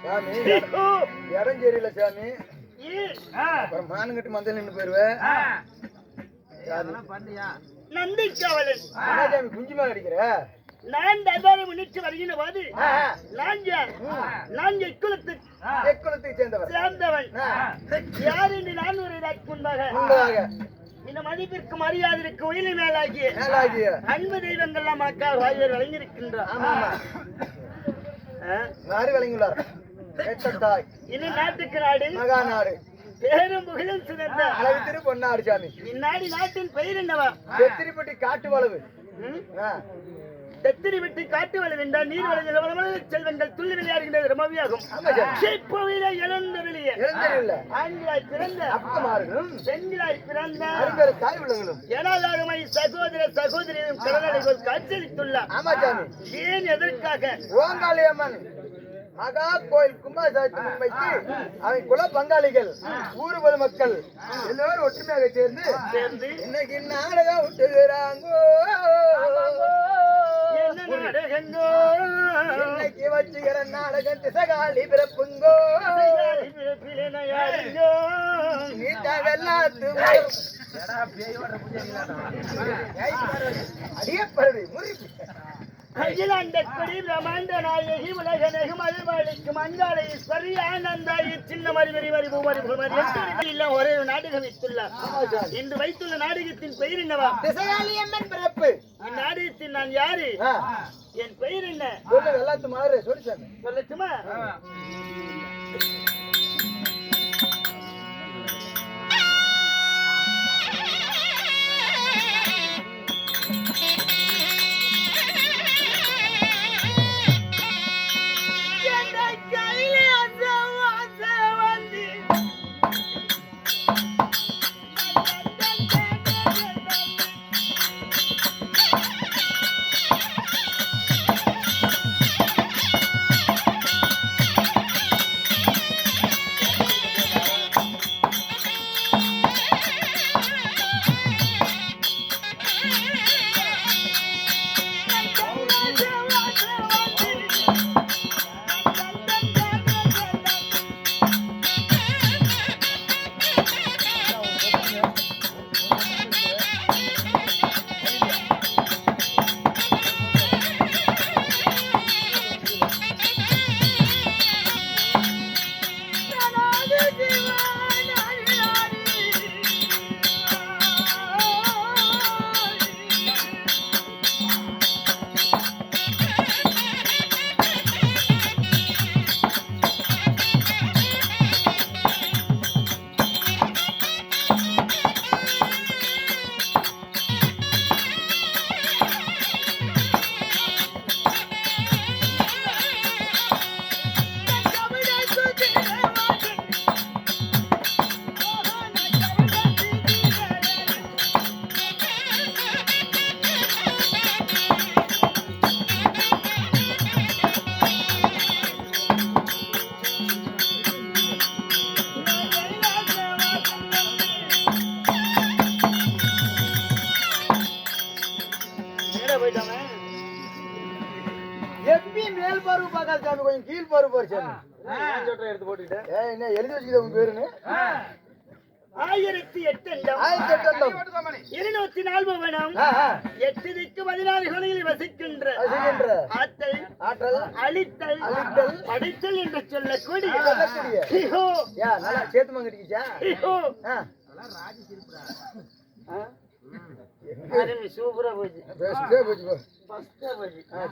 சாமி இடம் சரியில்லை சாமி. அப்புறம் மானுங்கட்டு மந்தல் நின்று போயிருவேன். நந்திக்காவலன் சாமி குஞ்சு மேல அடிக்கிற. நான் தபாரை முன்னிட்டு வருகிற போது நான் எக்குலத்தை சேர்ந்தவன் யார் என்று நான் ஒரு முன்பாக இந்த மதிப்பிற்கு மரியாதைக்கு உயிரை மேலாகிய அன்பு தெய்வங்கள் நமக்காக வாய்வர் வழங்கியிருக்கின்றார். இது நாட்டுக்கு நாடு மகா நாடு பேரும் புகழும் சிறந்த அளவு திரு பொன்னாடு சாமி. இந்நாடு நாட்டின் பெயர் என்னவா? தெத்திரிப்பட்டி காட்டு வளவு. தெத்திரிப்பட்டி காட்டு வளவு என்றால் நீர் வளவு செல்வங்கள் துள்ளி விளையாடுகின்றது ரமவியாகும். ஆண்களாய் பிறந்த பெண்களாய் பிறந்த ஏனாதாரமாய் சகோதர சகோதரியும் கடலடைகள் காட்சியளித்துள்ளார். ஏன் எதற்காக? ஓங்காளியம்மன் மகா கோயில் கும்பாசாரத்தை முன்வைத்து அவை குல பங்காளிகள் ஊர் பொதுமக்கள் எல்லோரும் ஒற்றுமையாக சேர்ந்து இன்னைக்கு நாடகம் விட்டுகிறாங்கோ. இன்னைக்கு வச்சுக்கிற நாடகம் திசகாலி பிறப்புங்கோ. அடியப்பருவி முறிப்பு அகிலாண்டக்குடி பிரம்மாண்ட நாயகி உலக நெகுமதிக்கும் அஞ்சாலை ஸ்வரி ஆனந்தாயி சின்ன மறிவரி வரி ஒரே நாடகம் வைத்துள்ளார். இன்று வைத்துள்ள நாடகத்தின் பெயர் என்னவா? திசகாளியம்மன் பிறப்பு. இந்நாடகத்தின் நான் யாரு? என் பெயர் என்ன? எல்லாத்து மாறு சொல்லட்டுமா? மேல் பார்வை பார்க்காத சாமி, கொஞ்சம் கீழ் பார்வை பாரு சாமி. எடுத்து போட்டுக்கிட்டேன். என்ன எழுதி வச்சுக்கிட்ட உங்க பேருன்னு? 1008 204 வேணும். 8 திக்கு 16 கோணிகளில் வசிக்கின்ற ஆற்றல் அழித்தல் படைத்தல் என்று சொல்லக்கூடிய நல்லா சேர்த்து மங்கிடுச்சா? சூப்பரா போச்சு.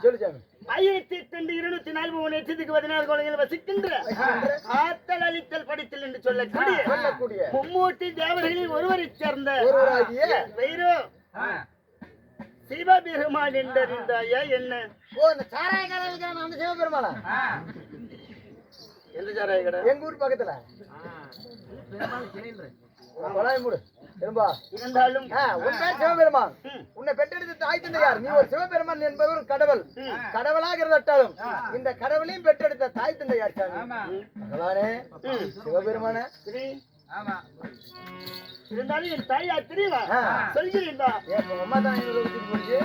சொல்லு சாமி. 1008 204 கோணிகளில் வசிக்கின்ற ஆற்றல் அழித்தல் படைத்தல் என்று சொல்லக்கூடிய மும்மூர்த்தி தேவர்களில் ஒருவரை சேர்ந்த பெயரோ சிவபெருமான் என்றறிந்தாயா என்ன? சாராய கடை அந்த சிவபெருமானா? எந்த சாராய கடை? எங்க ஊர் பக்கத்துல இருந்தாலும் சிவபெருமான் உன்னை பெற்றெடுத்த தாய் தந்தை யார்? நீ ஒரு சிவபெருமான் என்பவர் கடவுள். கடவுளாக இருந்தாலும் இந்த கடவுளையும் பெற்றெடுத்த தாய் தந்தை யார் சாமி? சிவபெருமான. இருந்தாலும் என் தாய் யார் தெரியுமா? சொல்கிறீங்களா? அம்மா தான் போச்சு.